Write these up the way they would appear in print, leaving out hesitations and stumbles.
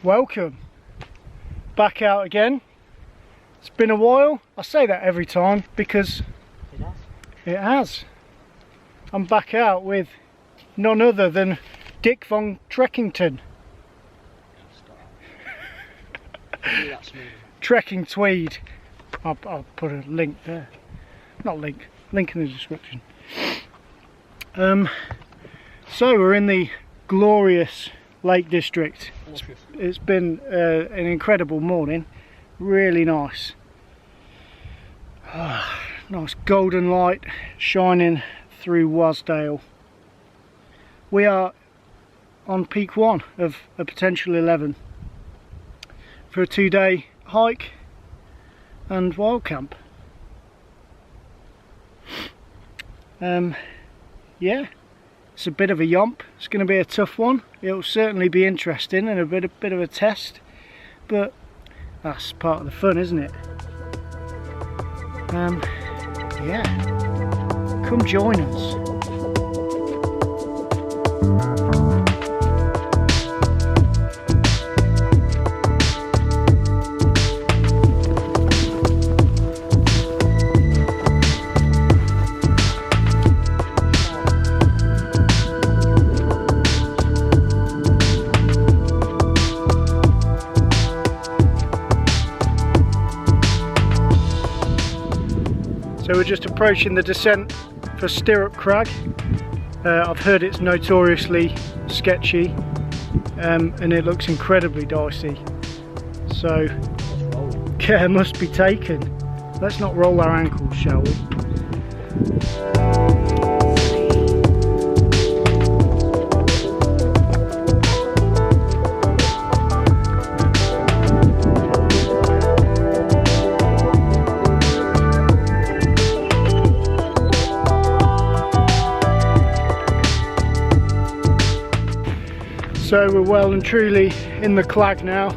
Welcome back out again. It's been a while. I say that every time because it has. I'm back out with none other than Dick von Trekkington. Trekking Tweed. I'll put a link there. Not link in the description. So we're in the glorious Lake District. It's been an incredible morning. Really nice. Nice golden light shining through Mosedale. We are on peak 1 of a potential 11 for a 2-day hike and wild camp. Yeah, it's a bit of a yomp. It's going to be a tough one. It'll certainly be interesting and a bit of a test, but that's part of the fun, isn't it? Yeah, come join us. So we're just approaching the descent for Stirrup Crag. I've heard it's notoriously sketchy and it looks incredibly dicey. So care must be taken. Let's not roll our ankles, shall we? So we're well and truly in the clag now.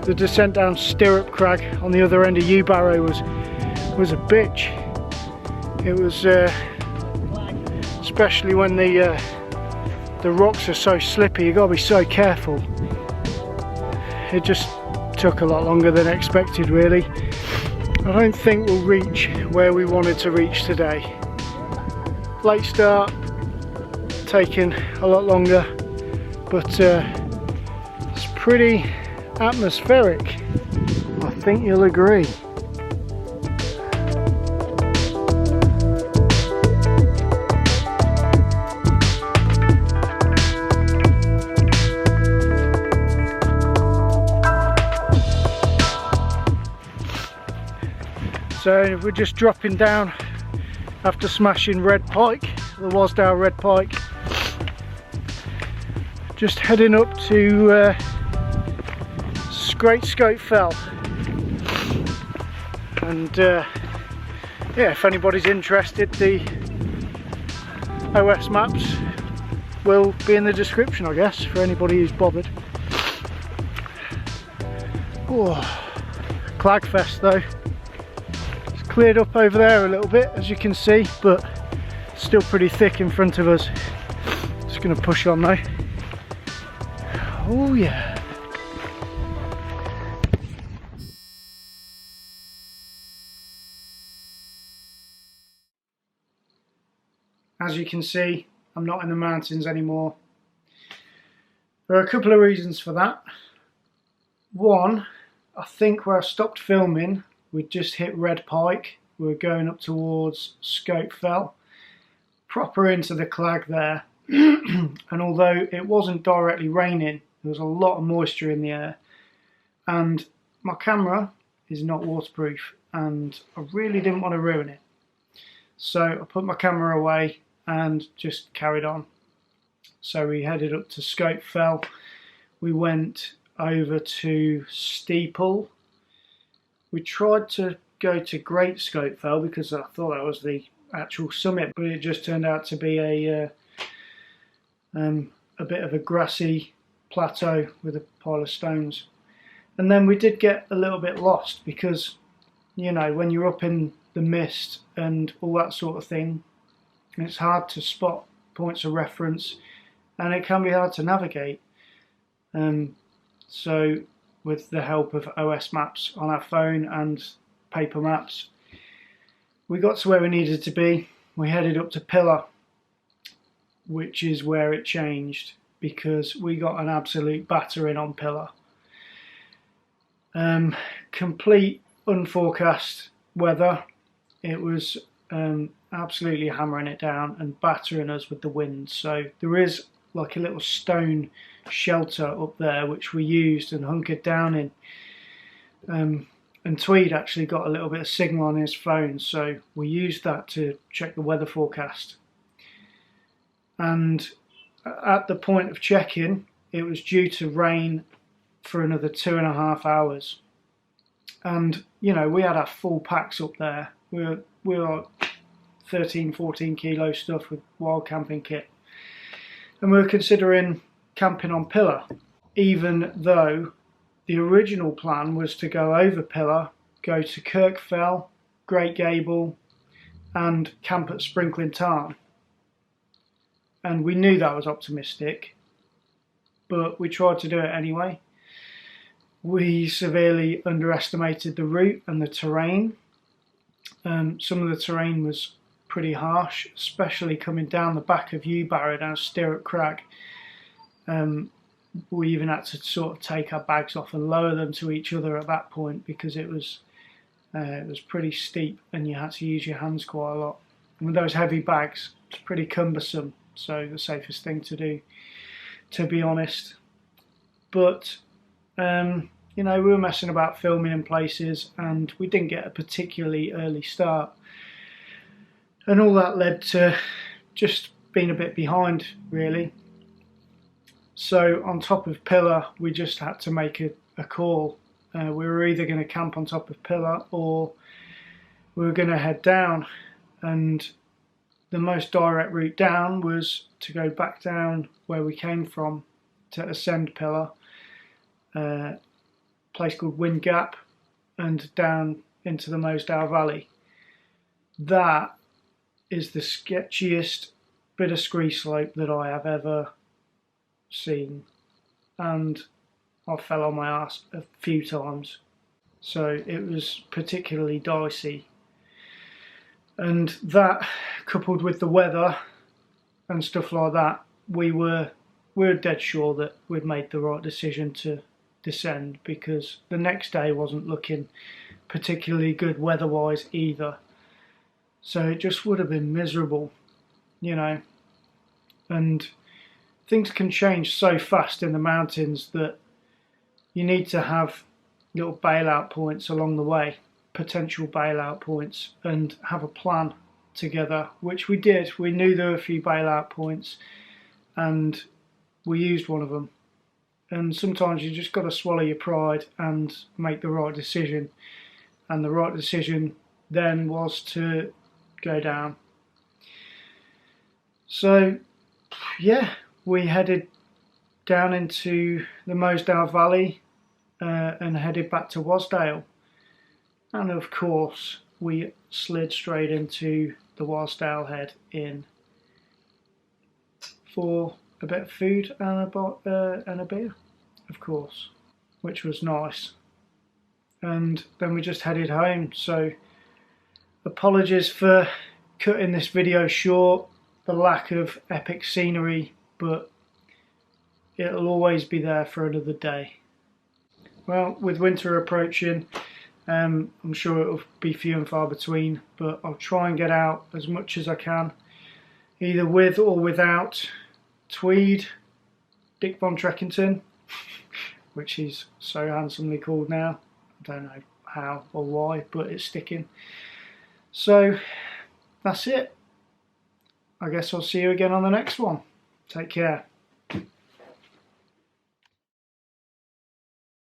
The descent down Stirrup Crag on the other end of U-Barrow was a bitch. It was especially when the rocks are so slippy. You've got to be so careful. It just took a lot longer than expected, really. I don't think we'll reach where we wanted to reach today. Late start, taking a lot longer. But it's pretty atmospheric, I think you'll agree. So we're just dropping down after smashing Red Pike, the Mosedale Red Pike. Just heading up to Great Scope Fell, and yeah, if anybody's interested, the OS maps will be in the description, I guess, for anybody who's bothered. Oh, Clagfest though, it's cleared up over there a little bit, as you can see, but still pretty thick in front of us. Just going to push on though. Oh yeah. As you can see, I'm not in the mountains anymore. There are a couple of reasons for that. One, I think where I stopped filming, we'd just hit Red Pike. We were going up towards Scope Fell, proper into the clag there. And although it wasn't directly raining, there was a lot of moisture in the air, and my camera is not waterproof and I really didn't want to ruin it, so I put my camera away and just carried on. So we headed up to Scope Fell. We went over to Steeple. We tried to go to Great Scope Fell because I thought that was the actual summit, but it just turned out to be a bit of a grassy plateau with a pile of stones. And then we did get a little bit lost because, you know, when you're up in the mist and all that sort of thing, it's hard to spot points of reference and it can be hard to navigate. So with the help of OS maps on our phone and paper maps. We got to where we needed to be. We headed up to Pillar, which is where it changed, because we got an absolute battering on Pillar. Complete unforecast weather. It was absolutely hammering it down and battering us with the wind. So there is like a little stone shelter up there which we used and hunkered down in. And Tweed actually got a little bit of signal on his phone, so we used that to check the weather forecast. And at the point of check-in, it was due to rain for another 2.5 hours. And you know, we had our full packs up there. We were 13-14 kilo stuff with wild camping kit, and we were considering camping on Pillar, even though the original plan was to go over Pillar, go to Kirkfell, Great Gable and camp at Sprinkling Tarn. And we knew that was optimistic, but we tried to do it anyway. We severely underestimated the route and the terrain. Some of the terrain was pretty harsh, especially coming down the back of Barrow down Stirrup Crag. We even had to sort of take our bags off and lower them to each other at that point, because it was pretty steep and you had to use your hands quite a lot. And with those heavy bags, it's pretty cumbersome, so the safest thing to do, to be honest. But you know, we were messing about filming in places and we didn't get a particularly early start, and all that led to just being a bit behind, really. So on top of Pillar, we just had to make a call. We were either going to camp on top of Pillar or we were going to head down, and the most direct route down was to go back down where we came from to ascend Pillar, a place called Wind Gap, and down into the Mosedale Valley. That is the sketchiest bit of scree slope that I have ever seen, and I fell on my ass a few times, so it was particularly dicey. And that, coupled with the weather and stuff like that, we were dead sure that we'd made the right decision to descend, because the next day wasn't looking particularly good weather-wise either. So it just would have been miserable, you know. And things can change so fast in the mountains that you need to have little bailout points along the way, potential bailout points, and have a plan together, which we did. We knew there were a few bailout points and we used one of them. And sometimes you just got to swallow your pride and make the right decision. And the right decision then was to go down. So yeah, we headed down into the Mosedale Valley and headed back to Wasdale. And of course we slid straight into the Wasdale Head Inn for a bit of food and a beer, of course, which was nice. And then we just headed home. So apologies for cutting this video short, the lack of epic scenery, but it'll always be there for another day. Well, with winter approaching, I'm sure it'll be few and far between, but I'll try and get out as much as I can, either with or without Tweed, Dick Von Trekkington, which he's so handsomely called now. I don't know how or why, but it's sticking. So that's it. I guess I'll see you again on the next one. Take care.